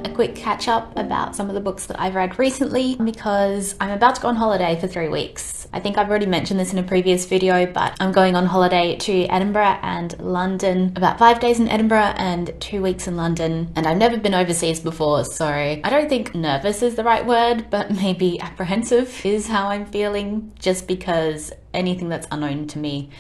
a quick catch up about some of the books that I've read recently because I'm about to go on holiday for 3 weeks. I think I've already mentioned this in a previous video, but I'm going on holiday to Edinburgh and London, about 5 days in Edinburgh and 2 weeks in London. And I've never been overseas before, so I don't think nervous is the right word, but maybe apprehensive is how I'm feeling, just because anything that's unknown to me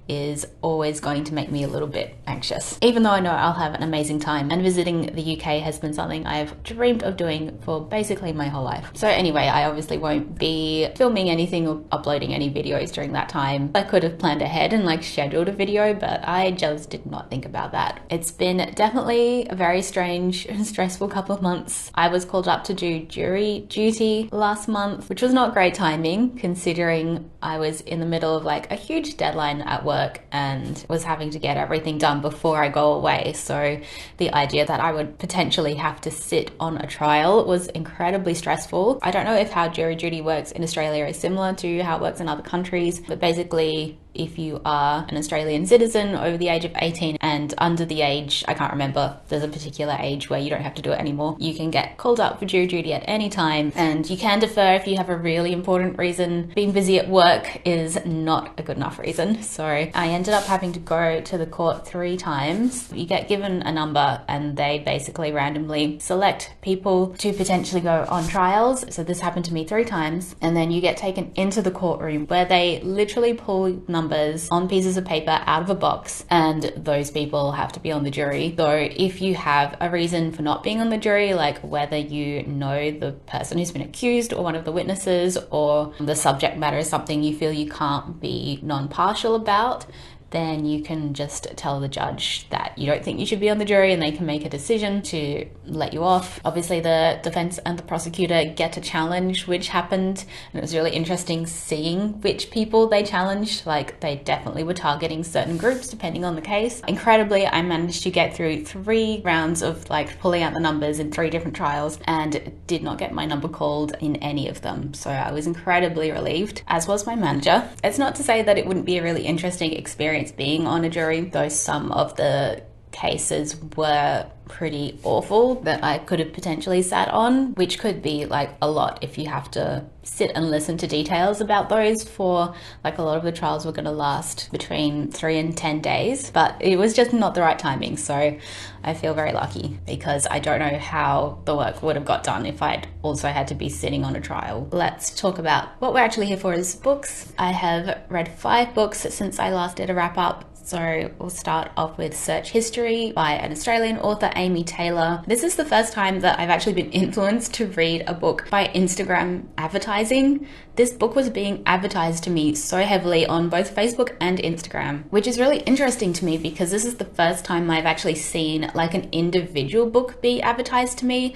is always going to make me a little bit anxious, even though I know I'll have an amazing time, and visiting the UK has been something I've dreamed of doing for basically my whole life. So anyway, I obviously won't be filming anything or uploading any videos during that time. I could have planned ahead and scheduled a video, but I just did not think about that. It's been definitely a very strange and stressful couple of months. I was called up to do jury duty last month, which was not great timing considering I was in the middle of a huge deadline at work and was having to get everything done before I go away. So the idea that I would potentially have to sit on a trial was incredibly stressful. I don't know if how jury duty works in Australia is similar to how it works in other countries, but basically if you are an Australian citizen over the age of 18 and under the age, I can't remember, there's a particular age where you don't have to do it anymore, you can get called up for jury duty at any time, and you can defer if you have a really important reason. Being busy at work is not a good enough reason. So I ended up having to go to the court 3 times. You get given a number and they basically randomly select people to potentially go on trials. So this happened to me 3 times, and then you get taken into the courtroom where they literally pull numbers on pieces of paper out of a box, and those people have to be on the jury. So if you have a reason for not being on the jury, like whether you know the person who's been accused or one of the witnesses, or the subject matter is something you feel you can't be non-partial about, then you can just tell the judge that you don't think you should be on the jury and they can make a decision to let you off. Obviously the defense and the prosecutor get to challenge, which happened, and it was really interesting seeing which people they challenged. They definitely were targeting certain groups depending on the case. Incredibly, I managed to get through 3 rounds of pulling out the numbers in 3 different trials and did not get my number called in any of them. So I was incredibly relieved, as was my manager. It's not to say that it wouldn't be a really interesting experience being on a jury, though some of the cases were pretty awful that I could have potentially sat on, which could be a lot if you have to sit and listen to details about those for a lot of the trials were going to last between 3 and 10 days, but it was just not the right timing. So I feel very lucky because I don't know how the work would have got done if I'd also had to be sitting on a trial. Let's talk about what we're actually here for as books. I have read 5 books since I last did a wrap up. So we'll start off with Search History by an Australian author, Amy Taylor. This is the first time that I've actually been influenced to read a book by Instagram advertising. This book was being advertised to me so heavily on both Facebook and Instagram, which is really interesting to me because this is the first time I've actually seen an individual book be advertised to me.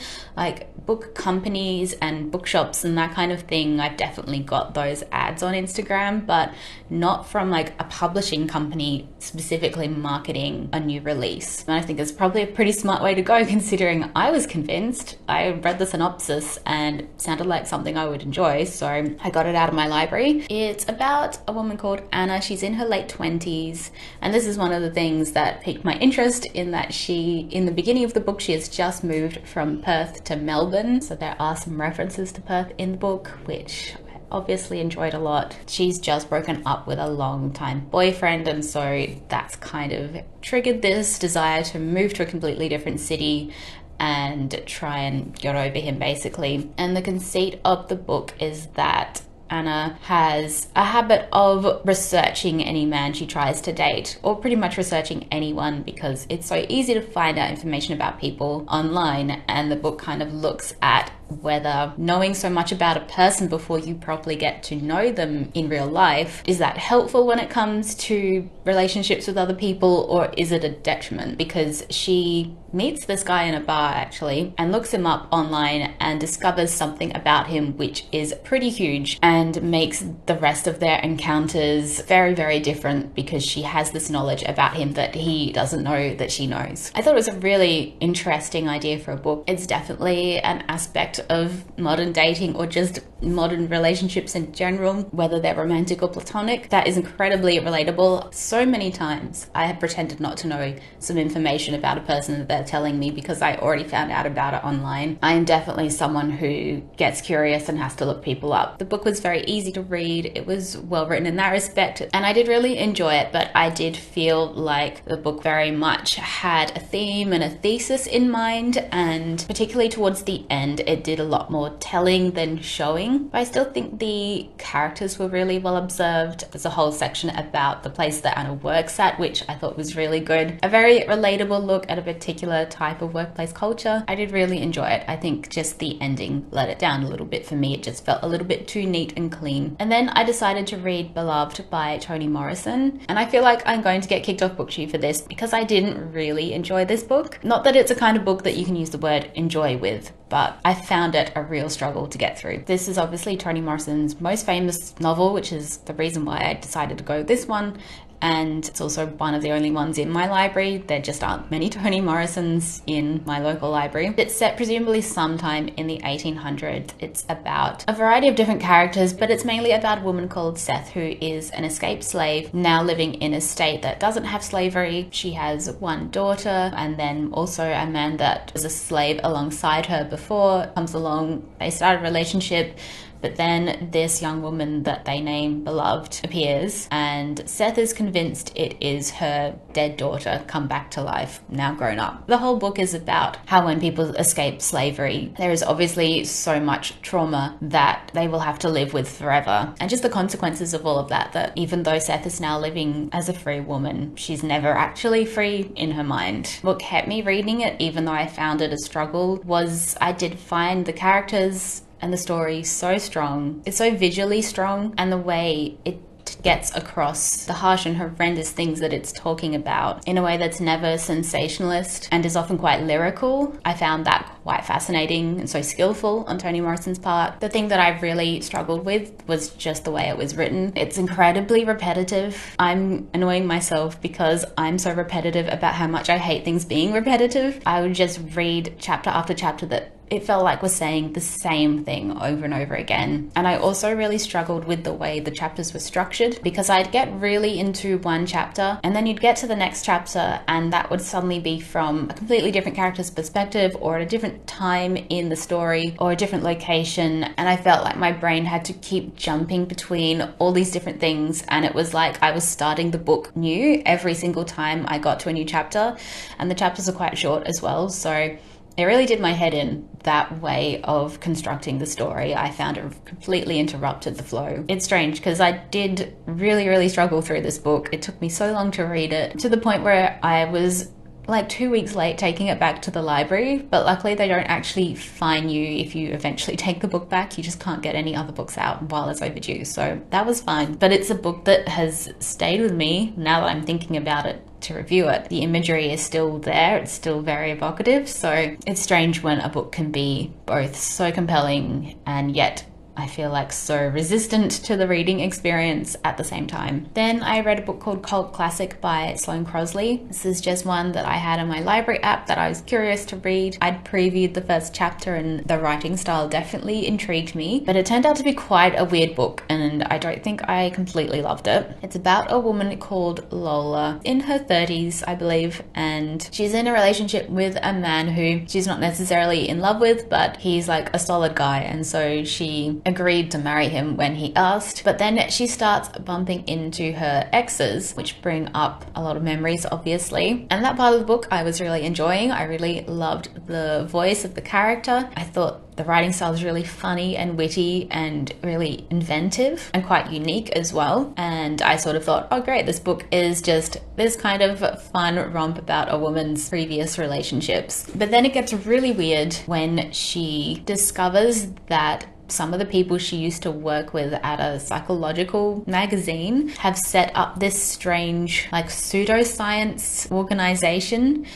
Book companies and bookshops and that kind of thing, I've definitely got those ads on Instagram, but not from a publishing company specifically marketing a new release. And I think it's probably a pretty smart way to go considering I was convinced. I read the synopsis and it sounded like something I would enjoy, so I got it out of my library. It's about a woman called Anna. She's in her late 20s, and this is one of the things that piqued my interest, in that in the beginning of the book, she has just moved from Perth to Melbourne. So there are some references to Perth in the book, which I obviously enjoyed a lot. She's just broken up with a long-time boyfriend, and so that's kind of triggered this desire to move to a completely different city and try and get over him, basically. And the conceit of the book is that Anna has a habit of researching any man she tries to date, or pretty much researching anyone, because it's so easy to find out information about people online, and the book kind of looks at whether knowing so much about a person before you properly get to know them in real life, is that helpful when it comes to relationships with other people, or is it a detriment? Because she meets this guy in a bar actually and looks him up online and discovers something about him which is pretty huge and makes the rest of their encounters very, very different, because she has this knowledge about him that he doesn't know that she knows. I thought it was a really interesting idea for a book. It's definitely an aspect aspect of modern dating or just modern relationships in general, whether they're romantic or platonic, that is incredibly relatable. So many times I have pretended not to know some information about a person that they're telling me because I already found out about it online. I am definitely someone who gets curious and has to look people up. The book was very easy to read. It was well written in that respect, and I did really enjoy it, but I did feel like the book very much had a theme and a thesis in mind, and particularly towards the end it did a lot more telling than showing. But I still think the characters were really well observed. There's a whole section about the place that Anna works at, which I thought was really good. A very relatable look at a particular type of workplace culture. I did really enjoy it. I think just the ending let it down a little bit for me. It just felt a little bit too neat and clean. And then I decided to read Beloved by Toni Morrison, and I feel like I'm going to get kicked off BookTube for this because I didn't really enjoy this book. Not that it's a kind of book that you can use the word enjoy with, but I found it a real struggle to get through. This is obviously Toni Morrison's most famous novel, which is the reason why I decided to go with this one. And it's also one of the only ones in my library. There just aren't many Toni Morrisons in my local library. It's set presumably sometime in the 1800s. It's about a variety of different characters, but it's mainly about a woman called Seth, who is an escaped slave now living in a state that doesn't have slavery. She has one daughter, and then also a man that was a slave alongside her before comes along. They start a relationship. But then this young woman that they name Beloved appears, and Seth is convinced it is her dead daughter come back to life, now grown up. The whole book is about how when people escape slavery, there is obviously so much trauma that they will have to live with forever. And just the consequences of all of that, that even though Seth is now living as a free woman, she's never actually free in her mind. What kept me reading it, even though I found it a struggle, was I did find the characters and the story so strong. It's so visually strong, and the way it gets across the harsh and horrendous things that it's talking about in a way that's never sensationalist and is often quite lyrical. I found that quite fascinating and so skillful on Toni Morrison's part. The thing that I really struggled with was just the way it was written. It's incredibly repetitive. I'm annoying myself because I'm so repetitive about how much I hate things being repetitive. I would just read chapter after chapter that it felt like was saying the same thing over and over again. And I also really struggled with the way the chapters were structured, because I'd get really into one chapter and then you'd get to the next chapter and that would suddenly be from a completely different character's perspective, or at a different time in the story, or a different location. And I felt like my brain had to keep jumping between all these different things, and it was like I was starting the book new every single time I got to a new chapter. And the chapters are quite short as well, so it really did my head in, that way of constructing the story. I found it completely interrupted the flow. It's strange because I did really struggle through this book. It took me so long to read it, to the point where I was like 2 weeks late taking it back to the library, but luckily they don't actually fine you if you eventually take the book back. You just can't get any other books out while it's overdue, so that was fine. But it's a book that has stayed with me now that I'm thinking about it to review it. The imagery is still there, it's still very evocative, so it's strange when a book can be both so compelling and yet I feel like so resistant to the reading experience at the same time. Then I read a book called Cult Classic by Sloane Crosley. This is just one that I had on my library app that I was curious to read. I'd previewed the first chapter and the writing style definitely intrigued me, but it turned out to be quite a weird book and I don't think I completely loved it. It's about a woman called Lola in her 30s, I believe, and she's in a relationship with a man who she's not necessarily in love with, but he's like a solid guy, and so she agreed to marry him when he asked. But then she starts bumping into her exes, which bring up a lot of memories, obviously. And that part of the book I was really enjoying. I really loved the voice of the character. I thought the writing style is really funny and witty and really inventive and quite unique as well. And I sort of thought, oh great, this book is just this kind of fun romp about a woman's previous relationships. But then it gets really weird when she discovers that some of the people she used to work with at a psychological magazine have set up this strange like pseudoscience organization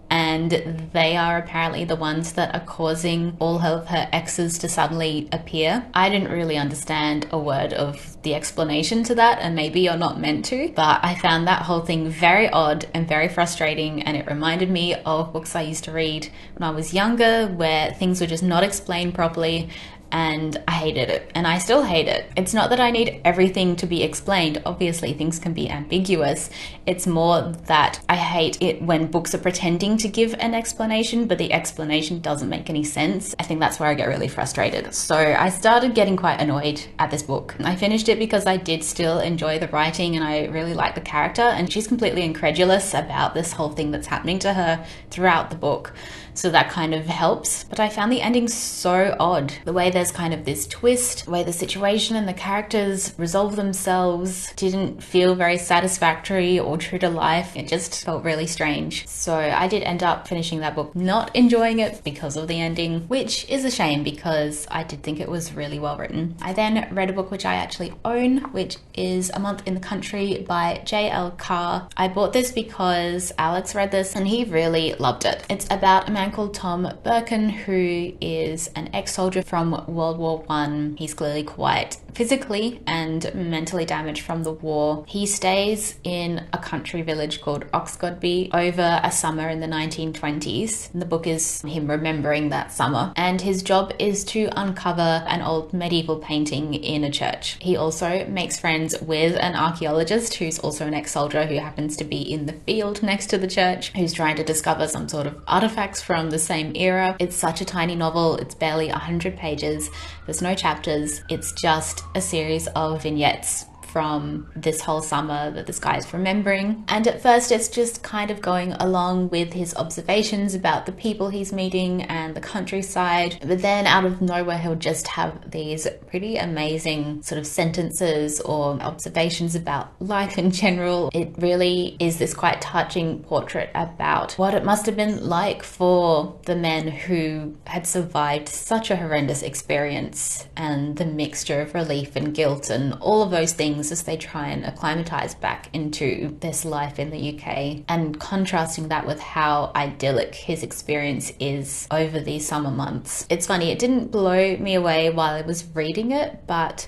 and they are apparently the ones that are causing all of her exes to suddenly appear. I didn't really understand a word of the explanation to that, and maybe you're not meant to, but I found that whole thing very odd and very frustrating, and it reminded me of books I used to read when I was younger where things were just not explained properly, and I hated it, and I still hate it. It's not that I need everything to be explained. Obviously things can be ambiguous. It's more that I hate it when books are pretending to give an explanation but the explanation doesn't make any sense. I think that's where I get really frustrated. So I started getting quite annoyed at this book. I finished it because I did still enjoy the writing and I really like the character, and she's completely incredulous about this whole thing that's happening to her throughout the book. So that kind of helps. But I found the ending so odd. The way there's kind of this twist, the way the situation and the characters resolve themselves didn't feel very satisfactory or true to life. It just felt really strange. So I did end up finishing that book not enjoying it because of the ending, which is a shame because I did think it was really well written. I then read a book which I actually own, which is A Month in the Country by J.L. Carr. I bought this because Alex read this and he really loved it. It's about a man called Tom Birkin, who is an ex-soldier from World War I. He's clearly quite physically and mentally damaged from the war. He stays in a country village called Oxgodby over a summer in the 1920s. And the book is him remembering that summer. And his job is to uncover an old medieval painting in a church. He also makes friends with an archaeologist who's also an ex-soldier who happens to be in the field next to the church, who's trying to discover some sort of artifacts from the same era. It's such a tiny novel. It's barely 100 pages. There's no chapters. It's just a series of vignettes from this whole summer that this guy is remembering. And at first it's just kind of going along with his observations about the people he's meeting and the countryside. But then out of nowhere he'll just have these pretty amazing sort of sentences or observations about life in general. It really is this quite touching portrait about what it must have been like for the men who had survived such a horrendous experience, and the mixture of relief and guilt and all of those things as they try and acclimatize back into this life in the UK, and contrasting that with how idyllic his experience is over these summer months. It's funny, it didn't blow me away while I was reading it, but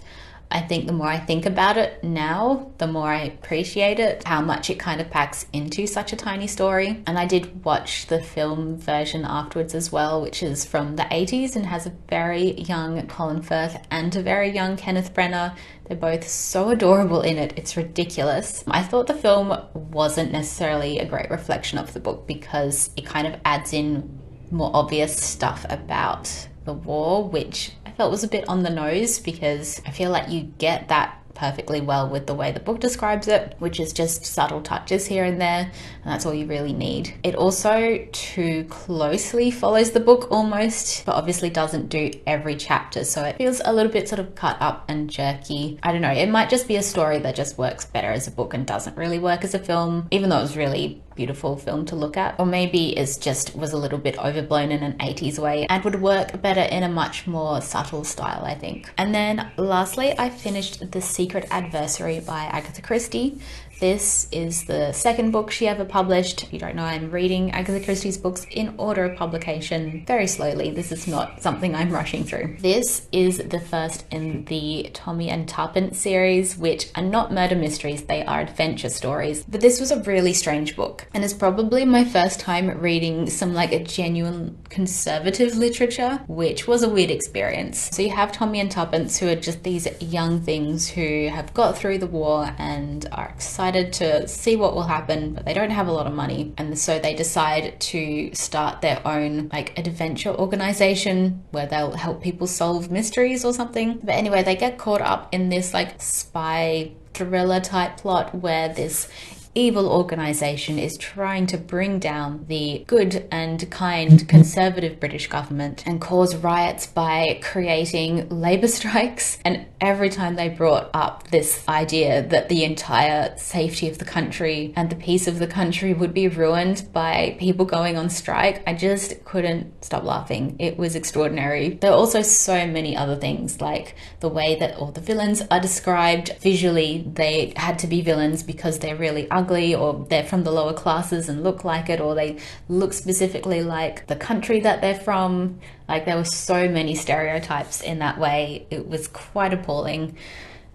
I think the more I think about it now, the more I appreciate it, how much it kind of packs into such a tiny story. And I did watch the film version afterwards as well, which is from the 80s and has a very young Colin Firth and a very young Kenneth Branagh. They're both so adorable in it, it's ridiculous. I thought the film wasn't necessarily a great reflection of the book because it kind of adds in more obvious stuff about the war, which I felt was a bit on the nose, because I feel like you get that perfectly well with the way the book describes it, which is just subtle touches here and there, and that's all you really need. It also too closely follows the book almost, but obviously doesn't do every chapter, so it feels a little bit sort of cut up and jerky. I don't know, it might just be a story that just works better as a book and doesn't really work as a film, even though it was really beautiful film to look at. Or maybe it's just was a little bit overblown in an 80s way and would work better in a much more subtle style, I think. And then lastly, I finished The Secret Adversary by Agatha Christie. This is the second book she ever published. If you don't know, I'm reading Agatha Christie's books in order of publication very slowly. This is not something I'm rushing through. This is the first in the Tommy and Tuppence series, which are not murder mysteries, they are adventure stories. But this was a really strange book, and it's probably my first time reading some like a genuine conservative literature, which was a weird experience. So you have Tommy and Tuppence, who are just these young things who have got through the war and are excited to see what will happen, but they don't have a lot of money, and so they decide to start their own like adventure organization where they'll help people solve mysteries or something. But anyway, they get caught up in this like spy thriller type plot where this evil organization is trying to bring down the good and kind conservative British government and cause riots by creating labor strikes. And every time they brought up this idea that the entire safety of the country and the peace of the country would be ruined by people going on strike, I just couldn't stop laughing. It was extraordinary. There are also so many other things, like the way that all the villains are described. Visually, they had to be villains because they're really ugly ugly, or they're from the lower classes and look like it, or they look specifically like the country that they're from. Like, there were so many stereotypes in that way. It was quite appalling.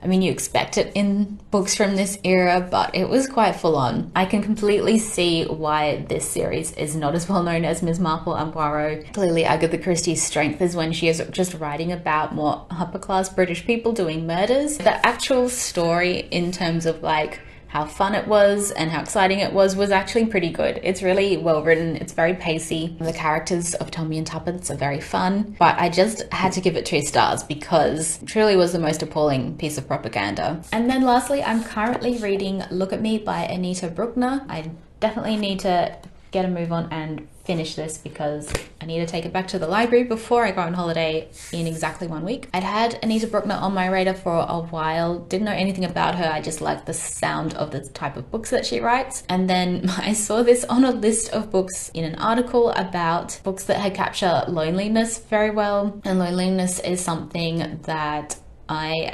I mean, you expect it in books from this era, but it was quite full on. I can completely see why this series is not as well known as Ms. Marple and Poirot. Clearly, Agatha Christie's strength is when she is just writing about more upper class British people doing murders. The actual story, in terms of like how fun it was and how exciting it was actually pretty good. It's really well written. It's very pacey. The characters of Tommy and Tuppence are very fun, but I just had to give it 2 stars because it truly was the most appalling piece of propaganda. And then lastly, I'm currently reading Look at Me by Anita Brookner. I definitely need to get a move on and finish this because I need to take it back to the library before I go on holiday in exactly 1 week. I'd had Anita Brookner on my radar for a while, didn't know anything about her, I just liked the sound of the type of books that she writes. And then I saw this on a list of books in an article about books that had captured loneliness very well. And loneliness is something that I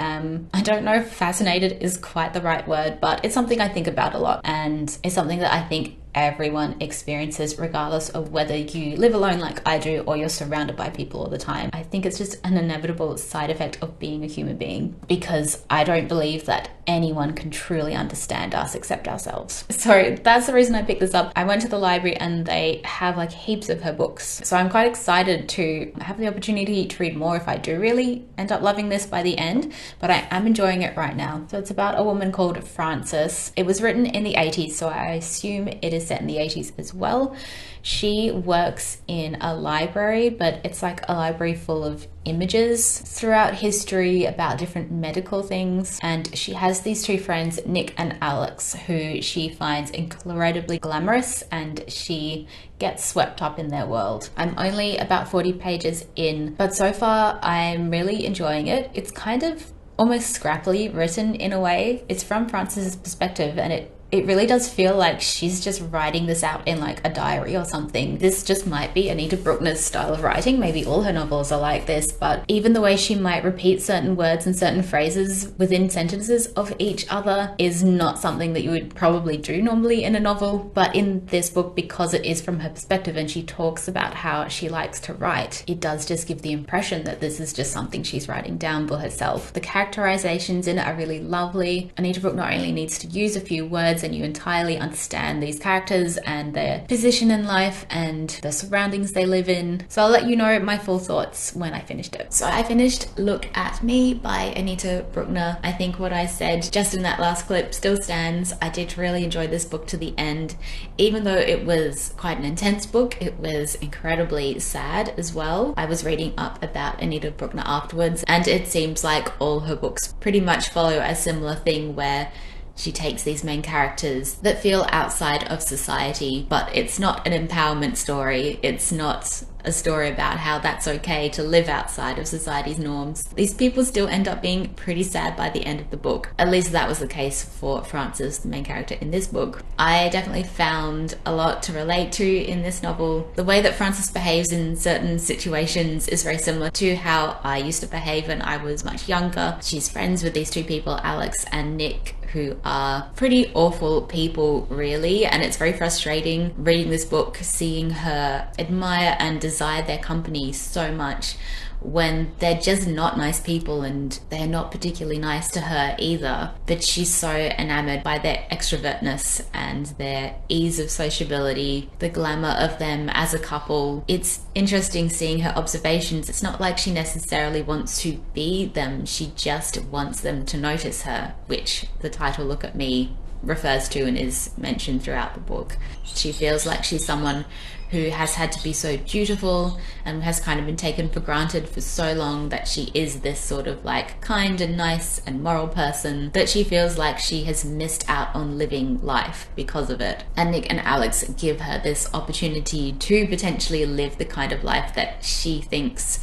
don't know if fascinated is quite the right word, but it's something I think about a lot, and it's something that I think everyone experiences regardless of whether you live alone like I do or you're surrounded by people all the time. I think it's just an inevitable side effect of being a human being, because I don't believe that anyone can truly understand us except ourselves. So that's the reason I picked this up. I went to the library and they have like heaps of her books, so I'm quite excited to have the opportunity to read more if I do really end up loving this by the end, but I am enjoying it right now. So it's about a woman called Frances. It was written in the 80s, so I assume it is set in the 80s as well. She works in a library, but it's like a library full of images throughout history about different medical things. And she has these 2 friends, Nick and Alex, who she finds incredibly glamorous, and she gets swept up in their world. I'm only about 40 pages in, but so far I'm really enjoying it. It's kind of almost scrappily written in a way. It's from Frances's perspective, and it really does feel like she's just writing this out in like a diary or something. This just might be Anita Brookner's style of writing. Maybe all her novels are like this, but even the way she might repeat certain words and certain phrases within sentences of each other is not something that you would probably do normally in a novel. But in this book, because it is from her perspective and she talks about how she likes to write, it does just give the impression that this is just something she's writing down for herself. The characterizations in it are really lovely. Anita Brookner only needs to use a few words and you entirely understand these characters and their position in life and the surroundings they live in. So I'll let you know my full thoughts when I finished it. So I finished Look at Me by Anita Brookner. I think what I said just in that last clip still stands. I did really enjoy this book to the end. Even though it was quite an intense book, it was incredibly sad as well. I was reading up about Anita Brookner afterwards, and it seems like all her books pretty much follow a similar thing where she takes these main characters that feel outside of society, but it's not an empowerment story. It's not a story about how that's okay to live outside of society's norms. These people still end up being pretty sad by the end of the book. At least that was the case for Frances, the main character in this book. I definitely found a lot to relate to in this novel. The way that Frances behaves in certain situations is very similar to how I used to behave when I was much younger. She's friends with these 2 people, Alex and Nick, who are pretty awful people really, and it's very frustrating reading this book, seeing her admire and desire their company so much when they're just not nice people, and they're not particularly nice to her either. But she's so enamored by their extrovertness and their ease of sociability, the glamour of them as a couple. It's interesting seeing her observations. It's not like she necessarily wants to be them, she just wants them to notice her, which the title Look at Me refers to and is mentioned throughout the book. She feels like she's someone who has had to be so dutiful and has kind of been taken for granted for so long, that she is this sort of like kind and nice and moral person, that she feels like she has missed out on living life because of it. And Nick and Alex give her this opportunity to potentially live the kind of life that she thinks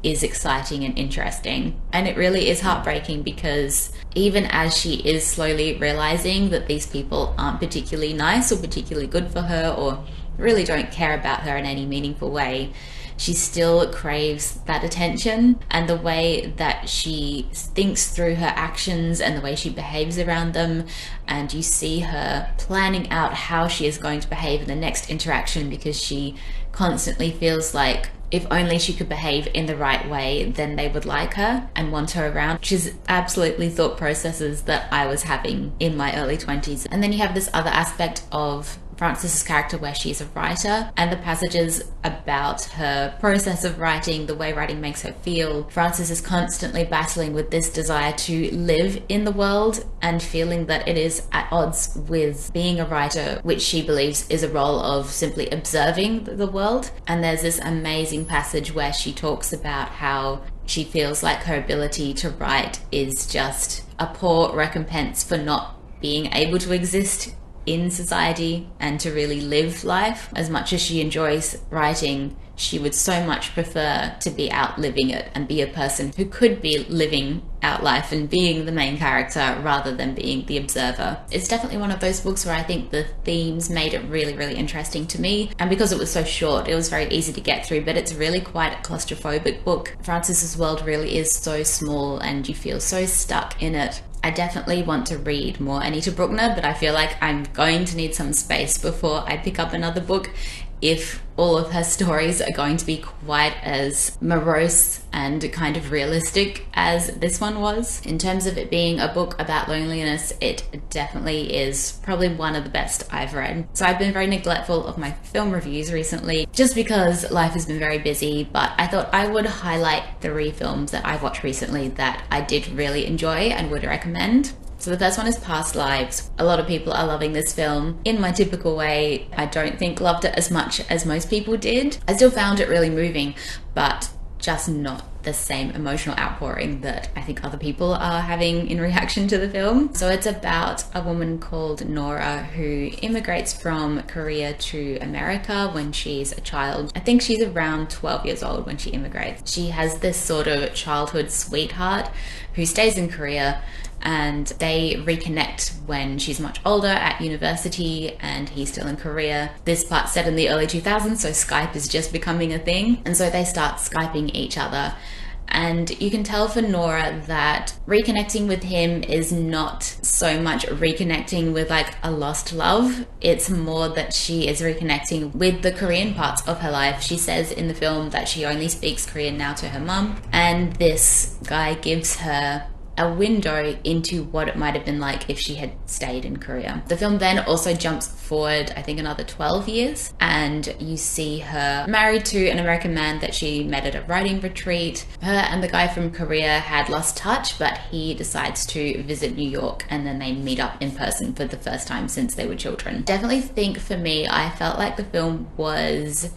is exciting and interesting. And it really is heartbreaking, because even as she is slowly realizing that these people aren't particularly nice or particularly good for her or really don't care about her in any meaningful way, she still craves that attention, and the way that she thinks through her actions and the way she behaves around them, and you see her planning out how she is going to behave in the next interaction, because she constantly feels like if only she could behave in the right way, then they would like her and want her around, which is absolutely thought processes that I was having in my early 20s. And then you have this other aspect of Frances's character where she's a writer, and the passages about her process of writing, the way writing makes her feel. Frances is constantly battling with this desire to live in the world and feeling that it is at odds with being a writer, which she believes is a role of simply observing the world. And there's this amazing passage where she talks about how she feels like her ability to write is just a poor recompense for not being able to exist in society and to really live life. As much as she enjoys writing, she would so much prefer to be out living it and be a person who could be living out life and being the main character rather than being the observer. It's definitely one of those books where I think the themes made it really, really interesting to me. And because it was so short, it was very easy to get through, but it's really quite a claustrophobic book. Frances's world really is so small and you feel so stuck in it. I definitely want to read more Anita Brookner, but I feel like I'm going to need some space before I pick up another book if all of her stories are going to be quite as morose and kind of realistic as this one was. In terms of it being a book about loneliness, it definitely is probably one of the best I've read. So I've been very neglectful of my film reviews recently just because life has been very busy, but I thought I would highlight 3 films that I've watched recently that I did really enjoy and would recommend. So the first one is Past Lives. A lot of people are loving this film. In my typical way, I don't think loved it as much as most people did. I still found it really moving, but just not the same emotional outpouring that I think other people are having in reaction to the film. So it's about a woman called Nora who immigrates from Korea to America when she's a child. I think she's around 12 years old when she immigrates. She has this sort of childhood sweetheart who stays in Korea, and they reconnect when she's much older at university and he's still in Korea. This part's set in the early 2000s, so Skype is just becoming a thing, and so they start Skyping each other. And you can tell for Nora that reconnecting with him is not so much reconnecting with like a lost love. It's more that she is reconnecting with the Korean parts of her life. She says in the film that she only speaks Korean now to her mum, and this guy gives her a window into what it might have been like if she had stayed in Korea. The film then also jumps forward, I think, another 12 years, and you see her married to an American man that she met at a writing retreat. Her and the guy from Korea had lost touch, but he decides to visit New York, and then they meet up in person for the first time since they were children. Definitely think for me, I felt like the film was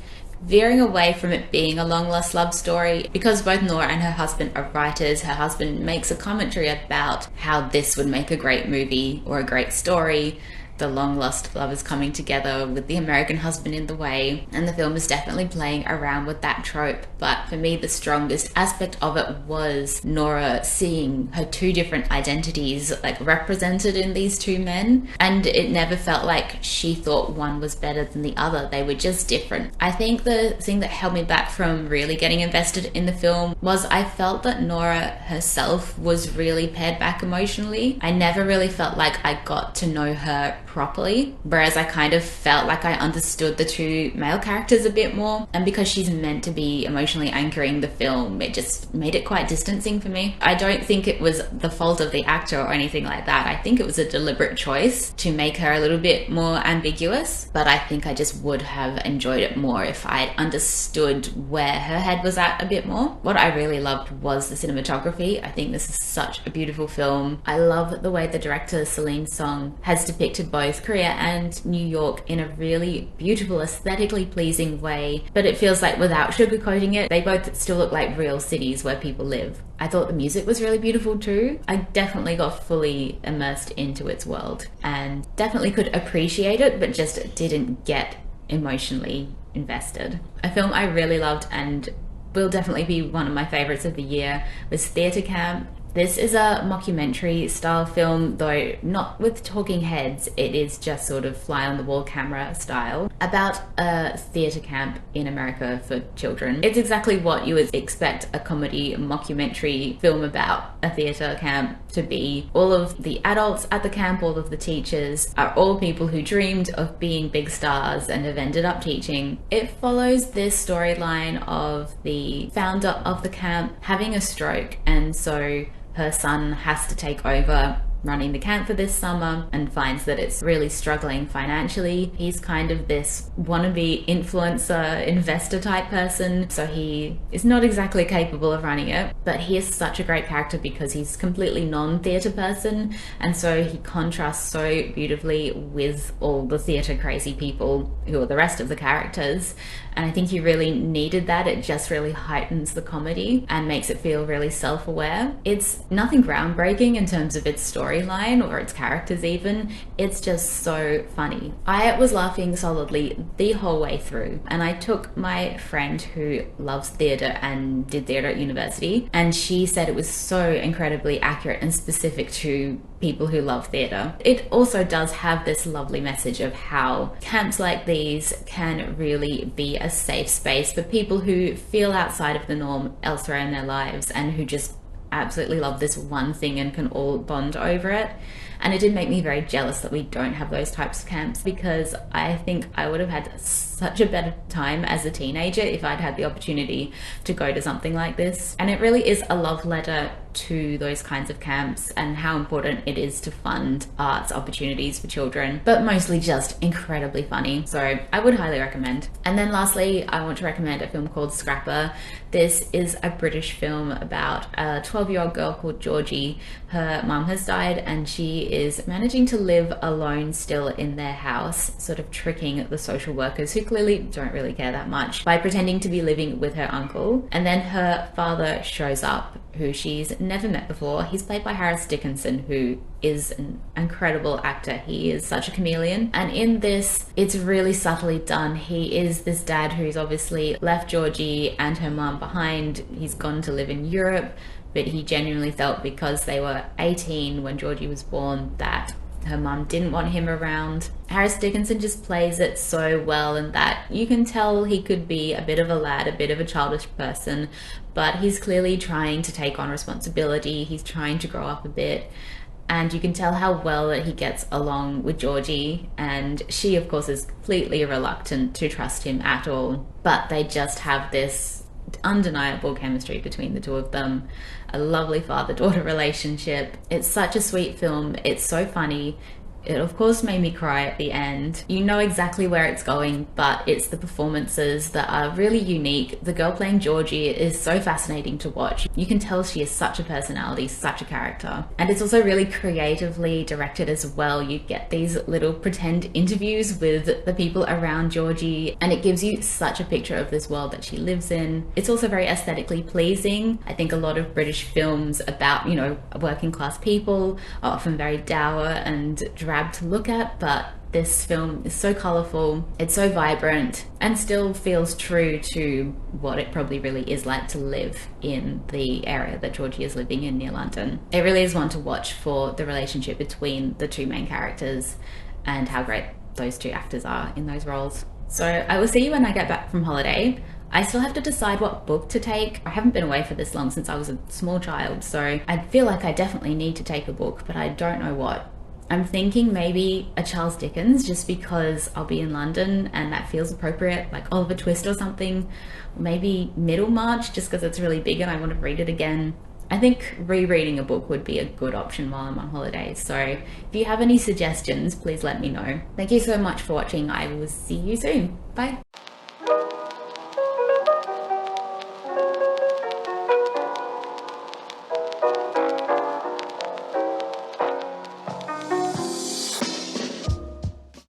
veering away from it being a long-lost love story. Because both Nora and her husband are writers, her husband makes a commentary about how this would make a great movie or a great story. The long-lost lovers coming together with the American husband in the way, and the film is definitely playing around with that trope. But for me, the strongest aspect of it was Nora seeing her 2 different identities like represented in these 2 men, and it never felt like she thought one was better than the other. They were just different. I think the thing that held me back from really getting invested in the film was I felt that Nora herself was really pared back emotionally. I never really felt like I got to know her properly, whereas I kind of felt like I understood the 2 male characters a bit more. And because she's meant to be emotionally anchoring the film, it just made it quite distancing for me. I don't think it was the fault of the actor or anything like that. I think it was a deliberate choice to make her a little bit more ambiguous, but I think I just would have enjoyed it more if I'd understood where her head was at a bit more. What I really loved was the cinematography. I think this is such a beautiful film. I love the way the director Celine Song has depicted both Korea and New York in a really beautiful, aesthetically pleasing way, but it feels like without sugarcoating it, they both still look like real cities where people live. I thought the music was really beautiful too. I definitely got fully immersed into its world and definitely could appreciate it, but just didn't get emotionally invested. A film I really loved and will definitely be one of my favorites of the year was Theatre Camp. This is a mockumentary style film, though not with talking heads. It is just sort of fly on the wall camera style, about a theatre camp in America for children. It's exactly what you would expect a comedy mockumentary film about a theatre camp to be. All of the adults at the camp, all of the teachers, are all people who dreamed of being big stars and have ended up teaching. It follows this storyline of the founder of the camp having a stroke, and so her son has to take over running the camp for this summer and finds that it's really struggling financially. He's kind of this wannabe influencer, investor type person, so he is not exactly capable of running it, but he is such a great character because he's completely non-theatre person, and so he contrasts so beautifully with all the theatre crazy people who are the rest of the characters. And I think he really needed that. It just really heightens the comedy and makes it feel really self-aware. It's nothing groundbreaking in terms of its storyline or its characters even. It's just so funny. I was laughing solidly the whole way through, and I took my friend who loves theatre and did theatre at university, and she said it was so incredibly accurate and specific to people who love theatre. It also does have this lovely message of how camps like these can really be a safe space for people who feel outside of the norm elsewhere in their lives and who just absolutely love this one thing and can all bond over it. And it did make me very jealous that we don't have those types of camps, because I think I would have had such a better time as a teenager if I'd had the opportunity to go to something like this. And it really is a love letter to those kinds of camps and how important it is to fund arts opportunities for children, but mostly just incredibly funny. So I would highly recommend. And then lastly, I want to recommend a film called Scrapper. This is a British film about a 12-year-old girl called Georgie. Her mum has died and she is managing to live alone still in their house, sort of tricking the social workers who clearly don't really care that much by pretending to be living with her uncle. And then her father shows up, who she's never met before. He's played by Harris Dickinson, who is an incredible actor. He is such a chameleon. And in this, it's really subtly done. He is this dad who's obviously left Georgie and her mum behind. He's gone to live in Europe, but he genuinely felt because they were 18 when Georgie was born that her mum didn't want him around. Harris Dickinson just plays it so well, and that you can tell he could be a bit of a lad, a bit of a childish person, but he's clearly trying to take on responsibility. He's trying to grow up a bit, and you can tell how well that he gets along with Georgie, and she of course is completely reluctant to trust him at all, but they just have this undeniable chemistry between the two of them. A lovely father-daughter relationship. It's such a sweet film. It's so funny. It of course made me cry at the end. You know exactly where it's going, but it's the performances that are really unique. The girl playing Georgie is so fascinating to watch. You can tell she is such a personality, such a character. And it's also really creatively directed as well. You get these little pretend interviews with the people around Georgie, and it gives you such a picture of this world that she lives in. It's also very aesthetically pleasing. I think a lot of British films about, you know, working class people are often very dour and drab to look at, but this film is so colourful, it's so vibrant, and still feels true to what it probably really is like to live in the area that Georgie is living in near London. It really is one to watch for the relationship between the two main characters and how great those two actors are in those roles. So I will see you when I get back from holiday. I still have to decide what book to take. I haven't been away for this long since I was a small child, so I feel like I definitely need to take a book, but I don't know what. I'm thinking maybe a Charles Dickens, just because I'll be in London and that feels appropriate, like Oliver Twist or something. Or maybe Middlemarch, just because it's really big and I want to read it again. I think rereading a book would be a good option while I'm on holiday. So if you have any suggestions, please let me know. Thank you so much for watching. I will see you soon. Bye.